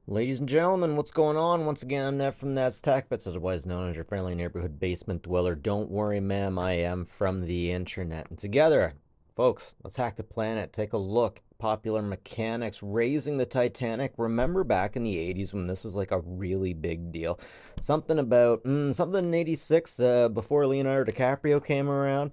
Ladies and gentlemen, what's going on? Once again, I'm Ned from That's Tech Bits, otherwise known as your friendly neighborhood basement dweller. Don't worry, ma'am, I am from the internet. And together, folks, let's hack the planet. Take a look. Popular mechanics raising the Titanic. Remember back in the 80s when this was like a really big deal? Something in 86 before Leonardo DiCaprio came around.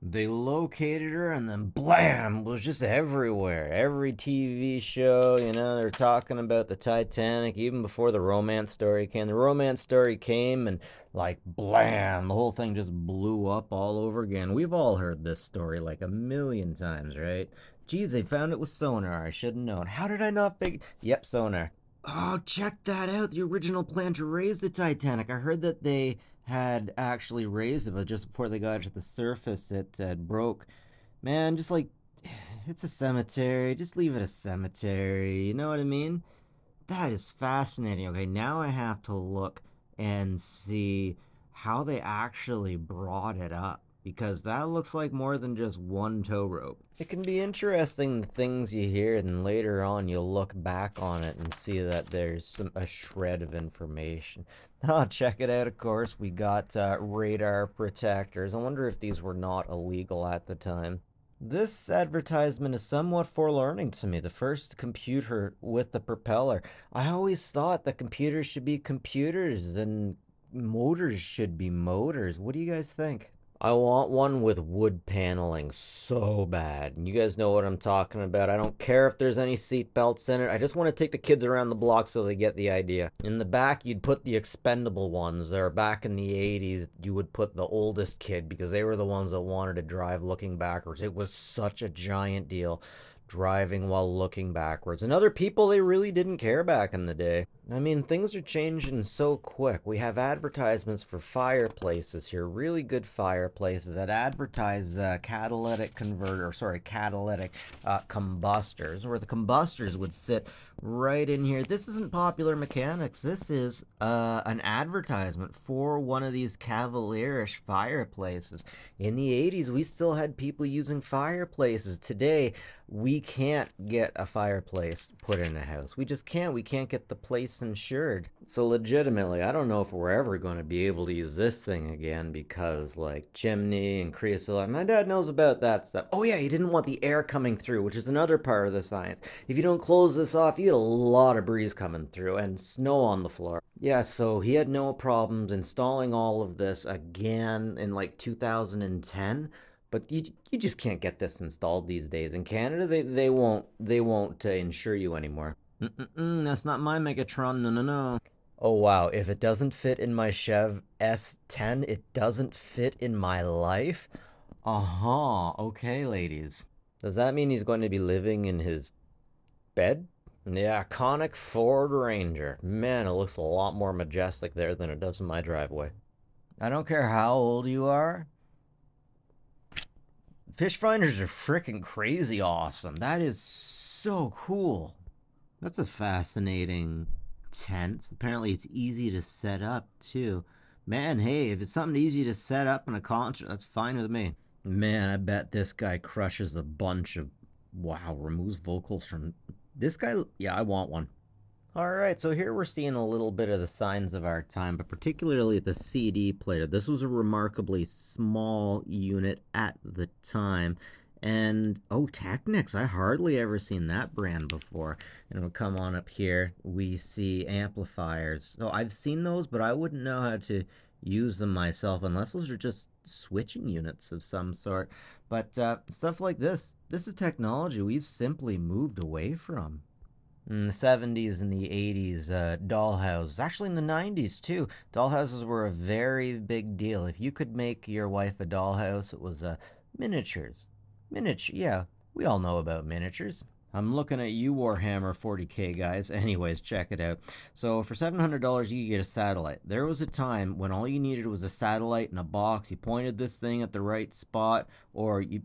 They located her and then blam, was just everywhere. Every TV show, they're talking about the Titanic even before the romance story came. The romance story came and like blam, the whole thing just blew up all over again. We've all heard this story like a million times, right? Geez, they found it with sonar. I should have known. How did I not figure? Yep, sonar. Oh, check that out. The original plan to raise the Titanic. I heard that they had actually raised it, but just before they got to the surface, it broke. Man, just like, it's a cemetery. Just leave it a cemetery. You know what I mean? That is fascinating. Okay, now I have to look and see how they actually brought it up because that looks like more than just one tow rope. It can be interesting the things you hear, and later on you'll look back on it and see that there's a shred of information. Oh, check it out, of course. We got radar protectors. I wonder if these were not illegal at the time. This advertisement is somewhat forewarning to me. The first computer with the propeller. I always thought that computers should be computers and motors should be motors. What do you guys think? I want one with wood paneling so bad. You guys know what I'm talking about. I don't care if there's any seat belts in it. I just want to take the kids around the block so they get the idea. In the back, you'd put the expendable ones. There, back in the 80s, you would put the oldest kid because they were the ones that wanted to drive looking backwards. It was such a giant deal driving while looking backwards. And other people, they really didn't care back in the day. I mean, things are changing so quick. We have advertisements for fireplaces here, really good fireplaces that advertise catalytic combustors, where the combustors would sit right in here. This isn't Popular Mechanics. This is an advertisement for one of these Cavalierish fireplaces. In the 80s, we still had people using fireplaces. Today, we can't get a fireplace put in a house. We just can't. We can't get the place insured. So legitimately, I don't know if we're ever going to be able to use this thing again because like chimney and creosote. My dad knows about that stuff. Oh yeah, he didn't want the air coming through, which is another part of the science. If you don't close this off, you get a lot of breeze coming through and snow on the floor. Yeah, so he had no problems installing all of this again in like 2010, but you just can't get this installed these days in Canada. They won't insure you anymore. That's not my Megatron. No, no, no. Oh wow, if it doesn't fit in my Chev S10, it doesn't fit in my life? Uh-huh. Okay, ladies. Does that mean he's going to be living in his bed? The iconic Ford Ranger. Man, it looks a lot more majestic there than it does in my driveway. I don't care how old you are. Fish finders are freaking crazy awesome. That is so cool. That's a fascinating tent. Apparently, it's easy to set up too. Man, hey, if it's something easy to set up in a concert, that's fine with me. Man, I bet this guy crushes a bunch of. Wow, removes vocals from. This guy, yeah, I want one. Alright, so here we're seeing a little bit of the signs of our time, but particularly the CD player. This was a remarkably small unit at the time. And, oh, Technics, I hardly ever seen that brand before. And we'll come on up here, we see amplifiers. So I've seen those, but I wouldn't know how to use them myself unless those are just switching units of some sort. But stuff like this is technology we've simply moved away from in the 70s and the 80s, dollhouses. Actually, in the 90s, too. Dollhouses were a very big deal. If you could make your wife a dollhouse, it was miniatures. Miniature, yeah, we all know about miniatures. I'm looking at you, Warhammer 40K guys. Anyways, check it out. So for $700, you get a satellite. There was a time when all you needed was a satellite in a box. You pointed this thing at the right spot, or you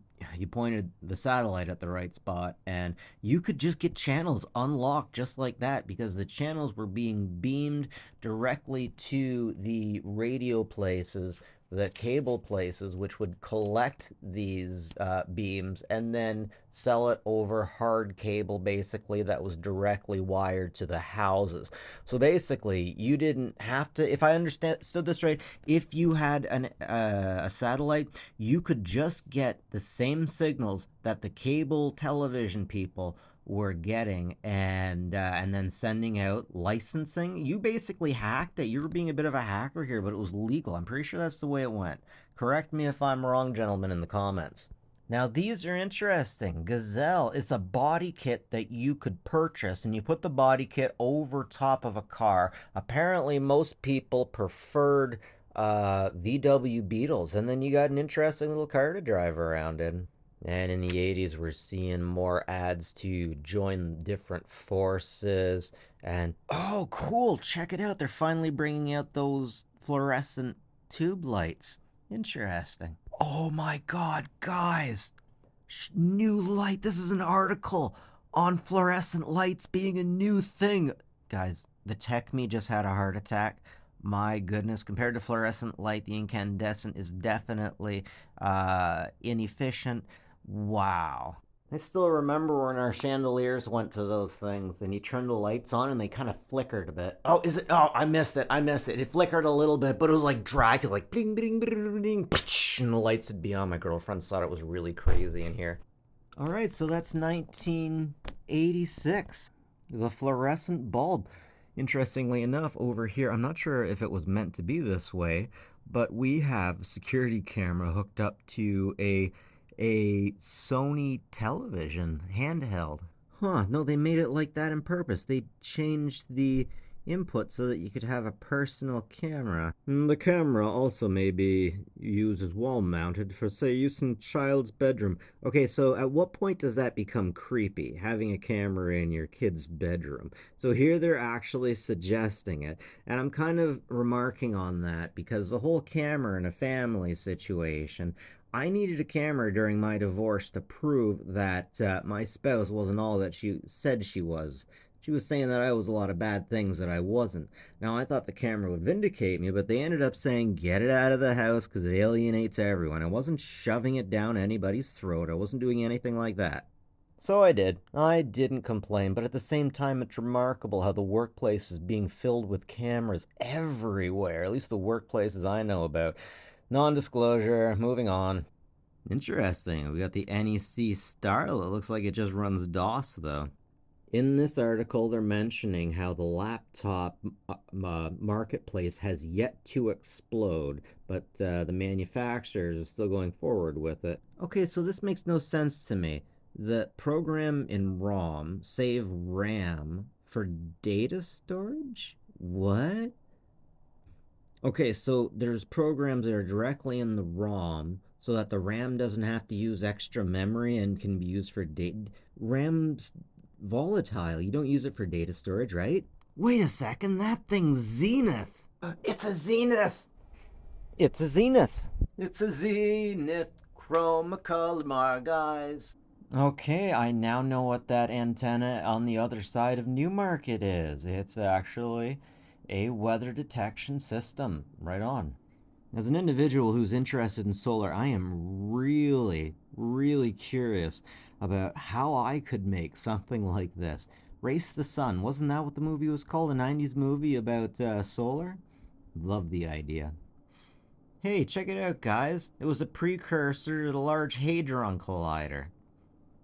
pointed the satellite at the right spot, and you could just get channels unlocked just like that because the channels were being beamed directly to the radio places the cable places, which would collect these beams and then sell it over hard cable, basically, that was directly wired to the houses. So basically, you didn't have to, if I understood this right, if you had a satellite, you could just get the same signals that the cable television people were getting, and then sending out licensing. You basically hacked it. You were being a bit of a hacker here, but it was legal. I'm pretty sure that's the way it went. Correct me if I'm wrong, gentlemen, in the comments. Now, these are interesting. Gazelle is a body kit that you could purchase, and you put the body kit over top of a car. Apparently, most people preferred VW Beetles, and then you got an interesting little car to drive around in. And in the 80s, we're seeing more ads to join different forces. And oh, cool, check it out. They're finally bringing out those fluorescent tube lights. Interesting. Oh my god, guys! New light. This is an article on fluorescent lights being a new thing. Guys, the tech me just had a heart attack. My goodness, compared to fluorescent light, the incandescent is definitely inefficient. Wow. I still remember when our chandeliers went to those things and you turned the lights on and they kind of flickered a bit. Oh, is it? Oh, I missed it. I missed it. It flickered a little bit, but it was like dry, like bling, bling, bling, bling, and the lights would be on. My girlfriend thought it was really crazy in here. All right, so that's 1986. The fluorescent bulb. Interestingly enough, over here, I'm not sure if it was meant to be this way, but we have a security camera hooked up to a Sony television handheld. Huh, no, they made it like that on purpose. They changed the input so that you could have a personal camera. The camera also may be used as wall mounted for, say, use in child's bedroom. Okay, so at what point does that become creepy, having a camera in your kid's bedroom? So here they're actually suggesting it, and I'm kind of remarking on that because the whole camera in a family situation, I needed a camera during my divorce to prove that my spouse wasn't all that she said she was. She was saying that I was a lot of bad things that I wasn't. Now, I thought the camera would vindicate me, but they ended up saying, get it out of the house because it alienates everyone. I wasn't shoving it down anybody's throat. I wasn't doing anything like that. So I did. I didn't complain, but at the same time, it's remarkable how the workplace is being filled with cameras everywhere, at least the workplaces I know about. Non-disclosure, moving on. Interesting. We got the NEC Starlet. Looks like it just runs DOS, though. In this article, they're mentioning how the laptop marketplace has yet to explode, but the manufacturers are still going forward with it. Okay, so this makes no sense to me. The program in ROM save RAM for data storage? What? Okay, so there's programs that are directly in the ROM so that the RAM doesn't have to use extra memory and can be used for data. RAM's volatile. You don't use it for data storage, right? Wait a second, that thing's Zenith. It's a Zenith. It's a Zenith. It's a Zenith Chromacolor, guys. Okay, I now know what that antenna on the other side of Newmarket is. It's actually a weather detection system. Right on. As an individual who's interested in solar, I am really, really curious about how I could make something like this. Race the Sun, wasn't that what the movie was called? A 90s movie about solar? Love the idea. Hey, check it out, guys. It was a precursor to the Large Hadron Collider.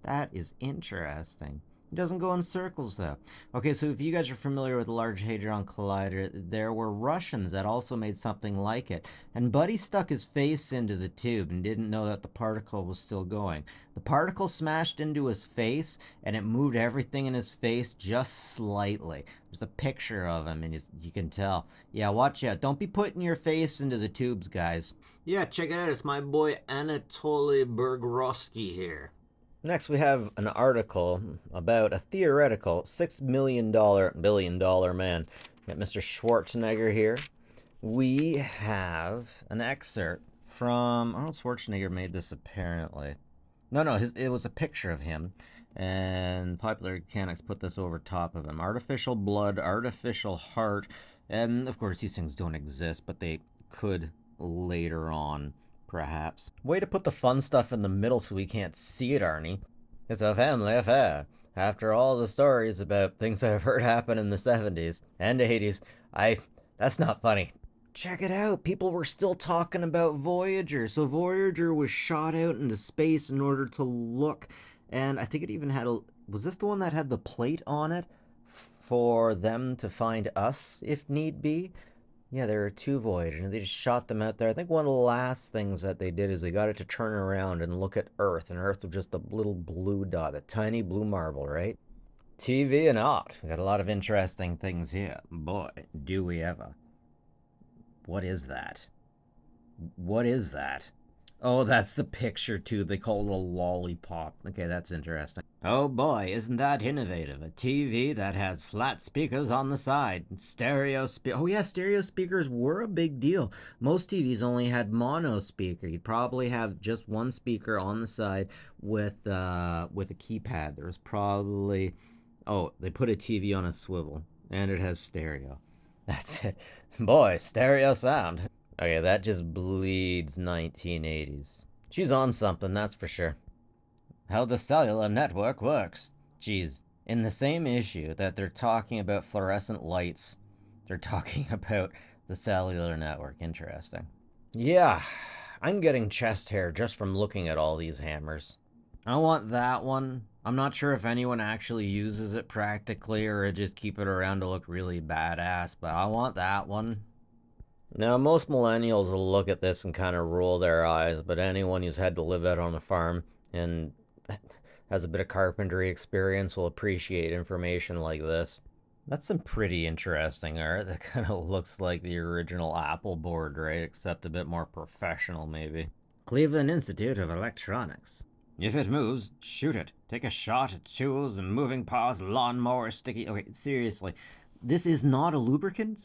That is interesting. It doesn't go in circles, though. Okay, so if you guys are familiar with the Large Hadron Collider, there were Russians that also made something like it. And Buddy stuck his face into the tube and didn't know that the particle was still going. The particle smashed into his face, and it moved everything in his face just slightly. There's a picture of him, and you can tell. Yeah, watch out. Don't be putting your face into the tubes, guys. Yeah, check it out. It's my boy Anatoly Bergrovsky here. Next, we have an article about a theoretical $6 billion man. We got Mr. Schwarzenegger here. We have an excerpt from Arnold Schwarzenegger made this apparently. No, it was a picture of him, and Popular Mechanics put this over top of him. Artificial blood, artificial heart, and of course these things don't exist, but they could later on, perhaps. Way to put the fun stuff in the middle so we can't see it, Arnie. It's a family affair. After all the stories about things I've heard happen in the 70s and 80s, that's not funny. Check it out. People were still talking about Voyager. So Voyager was shot out into space in order to look, and I think it even had a. Was this the one that had the plate on it for them to find us if need be? Yeah, there are two Voyagers, and they just shot them out there. I think one of the last things that they did is they got it to turn around and look at Earth, and Earth was just a little blue dot, a tiny blue marble, right? TV and art. We got a lot of interesting things here. Boy, do we ever. What is that? What is that? Oh, that's the picture too. They call it a lollipop. Okay, that's interesting. Oh boy, isn't that innovative? A TV that has flat speakers on the side. Oh yeah, stereo speakers were a big deal. Most TVs only had mono speaker. You'd probably have just one speaker on the side with a keypad. There was probably they put a TV on a swivel and it has stereo. That's it. Boy, stereo sound. Okay, that just bleeds 1980s. She's on something, that's for sure. How the cellular network works. Geez, in the same issue that they're talking about fluorescent lights, they're talking about the cellular network. Interesting. Yeah, I'm getting chest hair just from looking at all these hammers. I want that one. I'm not sure if anyone actually uses it practically or just keep it around to look really badass, but I want that one. Now, most millennials will look at this and kind of roll their eyes, but anyone who's had to live out on a farm and has a bit of carpentry experience will appreciate information like this. That's some pretty interesting art. That kind of looks like the original Apple board, right? Except a bit more professional, maybe. Cleveland Institute of Electronics. If it moves, shoot it. Take a shot at tools and moving parts, lawnmower, sticky. Okay, seriously. This is not a lubricant?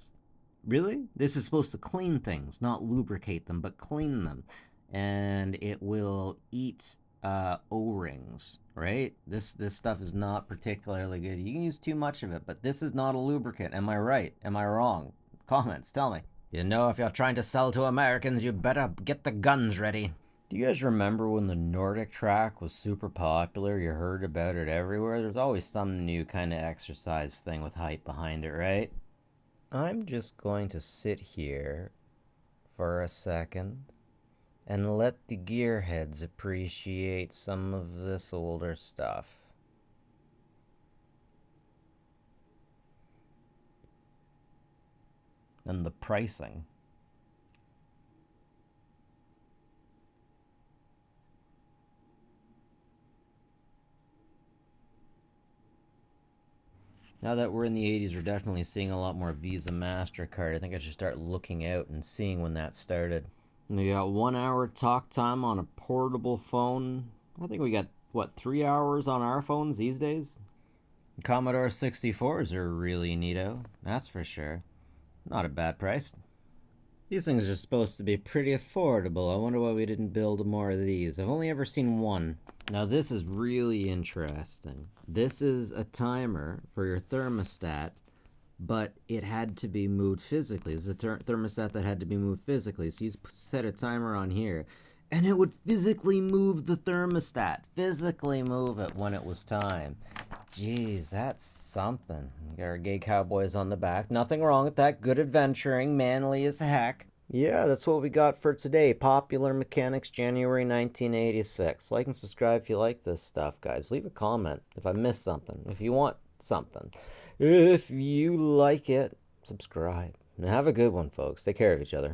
Really? This is supposed to clean things, not lubricate them, but clean them. And it will eat O-rings, right? This stuff is not particularly good. You can use too much of it, but this is not a lubricant. Am I right? Am I wrong? Comments, tell me. You know, if you're trying to sell to Americans, you better get the guns ready. Do you guys remember when the Nordic track was super popular? You heard about it everywhere. There's always some new kind of exercise thing with hype behind it, right? I'm just going to sit here for a second and let the gearheads appreciate some of this older stuff. And the pricing. Now that we're in the 80s, we're definitely seeing a lot more Visa, MasterCard. I think I should start looking out and seeing when that started. We got 1 hour talk time on a portable phone. I think we got, 3 hours on our phones these days? Commodore 64s are really neato, that's for sure. Not a bad price. These things are supposed to be pretty affordable. I wonder why we didn't build more of these. I've only ever seen one. Now this is really interesting. This is a timer for your thermostat, but it had to be moved physically. This is a thermostat that had to be moved physically. So you set a timer on here, and it would physically move the thermostat. Physically move it when it was time. Jeez, that's something. We got our gay cowboys on the back. Nothing wrong with that. Good adventuring, manly as heck. Yeah, that's what we got for today. Popular Mechanics, January 1986. Like and subscribe if you like this stuff, guys. Leave a comment if I missed something. If you want something. If you like it, subscribe. And have a good one, folks. Take care of each other.